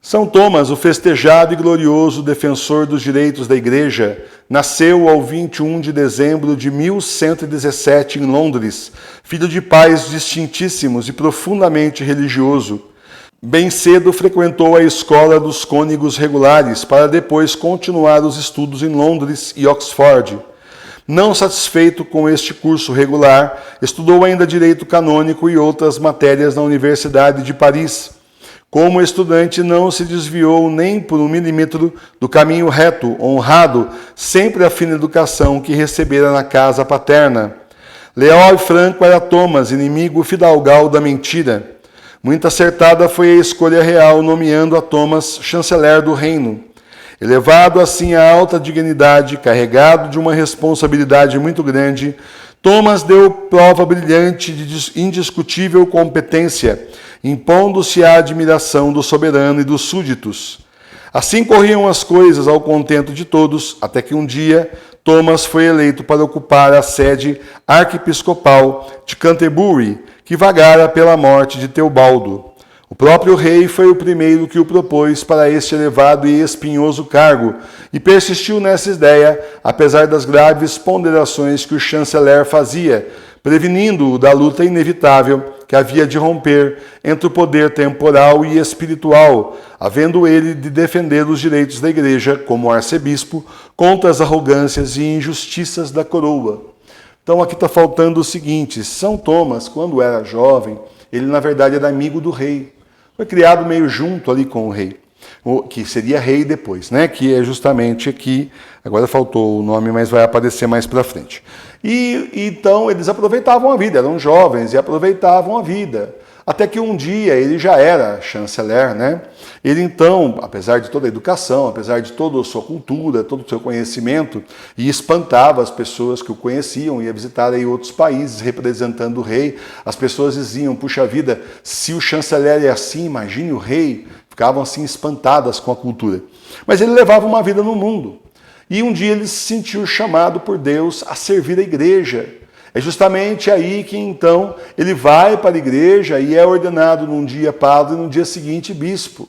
São Thomas, o festejado e glorioso defensor dos direitos da Igreja, nasceu ao 21 de dezembro de 1117 em Londres, filho de pais distintíssimos e profundamente religioso. Bem cedo frequentou a escola dos cônegos regulares para depois continuar os estudos em Londres e Oxford. Não satisfeito com este curso regular, estudou ainda direito canônico e outras matérias na Universidade de Paris. Como estudante, não se desviou nem por 1 milímetro do caminho reto, honrado sempre a fina educação que recebera na casa paterna. Leal e franco era Thomas, inimigo fidalgal da mentira. Muito acertada foi a escolha real, nomeando a Thomas chanceler do reino. Elevado assim à alta dignidade, carregado de uma responsabilidade muito grande, Thomas deu prova brilhante de indiscutível competência, impondo-se à admiração do soberano e dos súditos. Assim corriam as coisas ao contento de todos, até que um dia Thomas foi eleito para ocupar a sede arquiepiscopal de Canterbury, que vagara pela morte de Teobaldo. O próprio rei foi o primeiro que o propôs para este elevado e espinhoso cargo, e persistiu nessa ideia, apesar das graves ponderações que o chanceler fazia, prevenindo-o da luta inevitável que havia de romper entre o poder temporal e espiritual, havendo ele de defender os direitos da Igreja, como arcebispo, contra as arrogâncias e injustiças da coroa. Então aqui está faltando o seguinte: São Thomas, quando era jovem, ele na verdade era amigo do rei. Foi criado meio junto ali com o rei, que seria rei depois, né? Que é justamente aqui, agora faltou o nome, mas vai aparecer mais para frente. E então eles aproveitavam a vida, eram jovens e aproveitavam a vida. Até que um dia ele já era chanceler, né? Ele então, apesar de toda a educação, apesar de toda a sua cultura, todo o seu conhecimento, e espantava as pessoas que o conheciam, ia visitar aí outros países representando o rei. As pessoas diziam: puxa vida, se o chanceler é assim, imagine o rei. Ficavam assim espantadas com a cultura. Mas ele levava uma vida no mundo. E um dia ele se sentiu chamado por Deus a servir a igreja. É justamente aí que então ele vai para a igreja e é ordenado num dia padre e no dia seguinte bispo.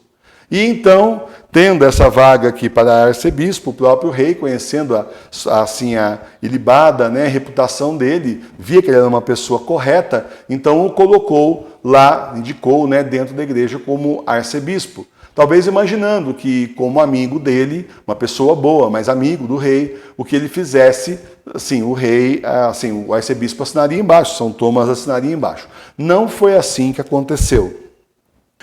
E então, tendo essa vaga aqui para arcebispo, o próprio rei, conhecendo a ilibada, né, reputação dele, via que ele era uma pessoa correta, então o colocou lá, indicou, né, dentro da igreja como arcebispo. Talvez imaginando que, como amigo dele, uma pessoa boa, mas amigo do rei, o que ele fizesse, assim, o rei, assim, o arcebispo assinaria embaixo, São Thomas assinaria embaixo. Não foi assim que aconteceu.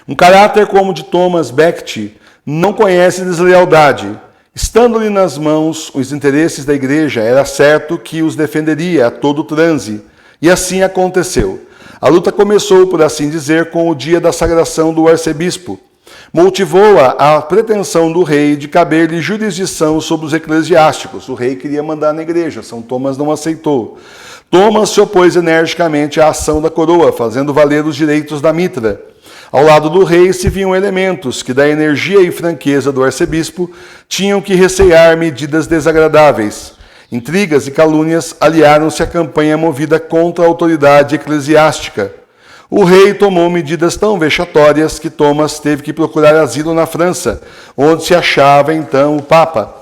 Um caráter como o de Thomas Becket não conhece deslealdade. Estando-lhe nas mãos os interesses da igreja, era certo que os defenderia a todo transe. E assim aconteceu. A luta começou, por assim dizer, com o dia da sagração do arcebispo. Motivou-a a pretensão do rei de caber-lhe jurisdição sobre os eclesiásticos. O rei queria mandar na igreja, São Thomas não aceitou. Thomas se opôs energicamente à ação da coroa, fazendo valer os direitos da mitra. Ao lado do rei se viam elementos que, da energia e franqueza do arcebispo, tinham que recear medidas desagradáveis. Intrigas e calúnias aliaram-se à campanha movida contra a autoridade eclesiástica. O rei tomou medidas tão vexatórias que Thomas teve que procurar asilo na França, onde se achava então o Papa.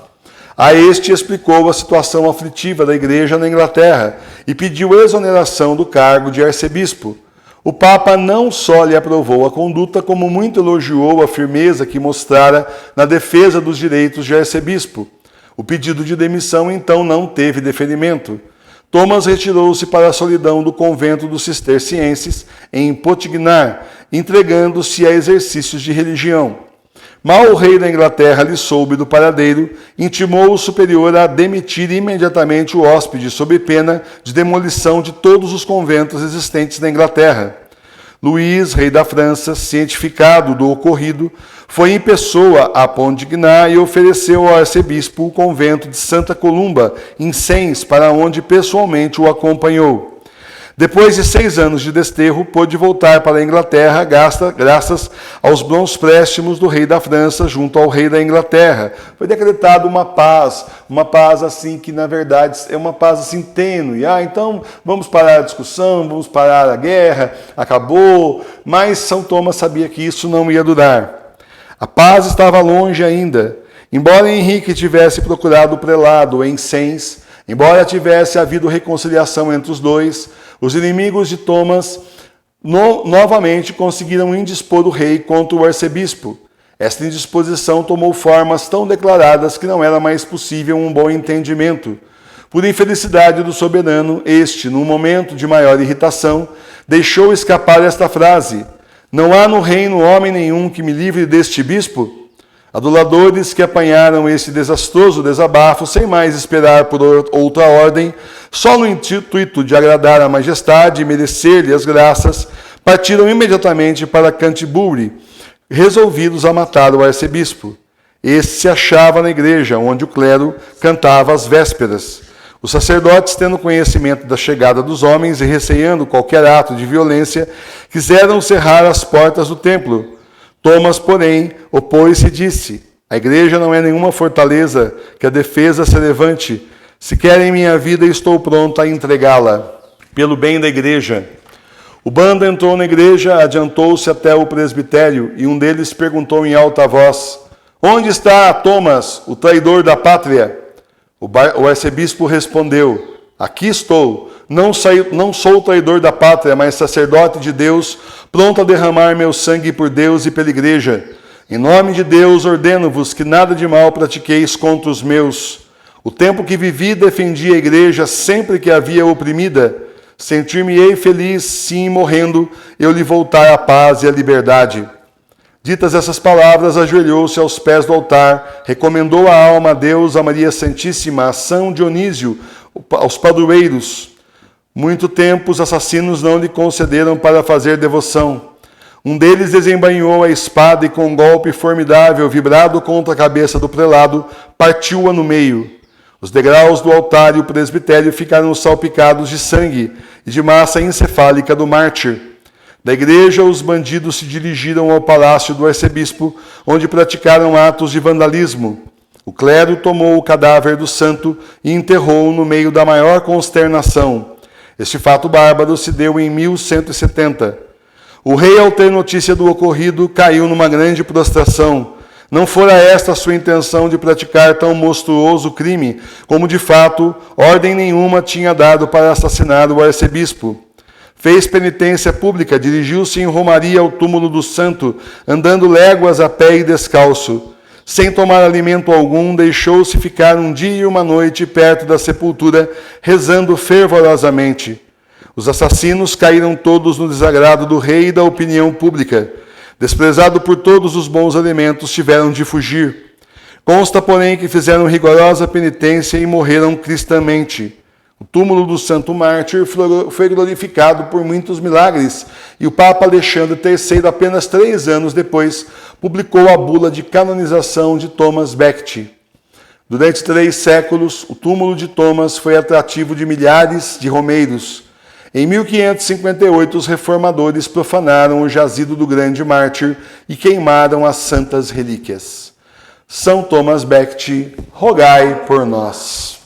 A este explicou a situação aflitiva da igreja na Inglaterra e pediu exoneração do cargo de arcebispo. O Papa não só lhe aprovou a conduta, como muito elogiou a firmeza que mostrara na defesa dos direitos de arcebispo. O pedido de demissão então não teve deferimento. Thomas retirou-se para a solidão do convento dos cistercienses em Potignar, entregando-se a exercícios de religião. Mal o rei da Inglaterra lhe soube do paradeiro, intimou o superior a demitir imediatamente o hóspede, sob pena de demolição de todos os conventos existentes na Inglaterra. Luís, rei da França, cientificado do ocorrido, foi em pessoa a Potignar e ofereceu ao arcebispo o convento de Santa Columba, em Sens, para onde pessoalmente o acompanhou. Depois de 6 anos de desterro, pôde voltar para a Inglaterra graças aos bons préstimos do rei da França junto ao rei da Inglaterra. Foi decretada uma paz assim que na verdade é uma paz assim tênue. Então vamos parar a discussão, vamos parar a guerra, acabou. Mas São Thomas sabia que isso não ia durar. A paz estava longe ainda. Embora Henrique tivesse procurado o prelado em Sens, embora tivesse havido reconciliação entre os dois, os inimigos de Thomas novamente conseguiram indispor o rei contra o arcebispo. Esta indisposição tomou formas tão declaradas que não era mais possível um bom entendimento. Por infelicidade do soberano, este, num momento de maior irritação, deixou escapar esta frase: não há no reino homem nenhum que me livre deste bispo? Aduladores que apanharam este desastroso desabafo sem mais esperar por outra ordem, só no intuito de agradar a majestade e merecer-lhe as graças, partiram imediatamente para Canterbury, resolvidos a matar o arcebispo. Este se achava na igreja, onde o clero cantava as vésperas. Os sacerdotes, tendo conhecimento da chegada dos homens e receando qualquer ato de violência, quiseram cerrar as portas do templo. Thomas, porém, opôs-se e disse: a igreja não é nenhuma fortaleza que a defesa se levante. Se querem minha vida, estou pronto a entregá-la, pelo bem da igreja. O bando entrou na igreja, adiantou-se até o presbitério, e um deles perguntou em alta voz: onde está Thomas, o traidor da pátria? O arcebispo respondeu: aqui estou, não sou traidor da pátria, mas sacerdote de Deus, pronto a derramar meu sangue por Deus e pela igreja. Em nome de Deus, ordeno-vos que nada de mal pratiqueis contra os meus. O tempo que vivi, defendi a igreja sempre que havia oprimida. Sentir-me-ei feliz, sim, morrendo, eu lhe voltar a paz e a liberdade. Ditas essas palavras, ajoelhou-se aos pés do altar, recomendou a alma a Deus, a Maria Santíssima, a São Dionísio, aos padroeiros. Muito tempo os assassinos não lhe concederam para fazer devoção. Um deles desembainhou a espada e, com um golpe formidável, vibrado contra a cabeça do prelado, partiu-a no meio. Os degraus do altar e o presbitério ficaram salpicados de sangue e de massa encefálica do mártir. Da igreja, os bandidos se dirigiram ao palácio do arcebispo, onde praticaram atos de vandalismo. O clero tomou o cadáver do santo e enterrou-o no meio da maior consternação. Este fato bárbaro se deu em 1170. O rei, ao ter notícia do ocorrido, caiu numa grande prostração. Não fora esta a sua intenção de praticar tão monstruoso crime, como de fato ordem nenhuma tinha dado para assassinar o arcebispo. Fez penitência pública, dirigiu-se em romaria ao túmulo do santo, andando léguas a pé e descalço. Sem tomar alimento algum, deixou-se ficar um dia e uma noite perto da sepultura, rezando fervorosamente. Os assassinos caíram todos no desagrado do rei e da opinião pública. Desprezado por todos os bons elementos, tiveram de fugir. Consta, porém, que fizeram rigorosa penitência e morreram cristamente. O túmulo do santo mártir foi glorificado por muitos milagres, e o Papa Alexandre III, apenas 3 anos depois, publicou a bula de canonização de Thomas Becket. Durante 3 séculos, o túmulo de Thomas foi atrativo de milhares de romeiros. Em 1558, os reformadores profanaram o jazido do grande mártir e queimaram as santas relíquias. São Thomas Becket, rogai por nós.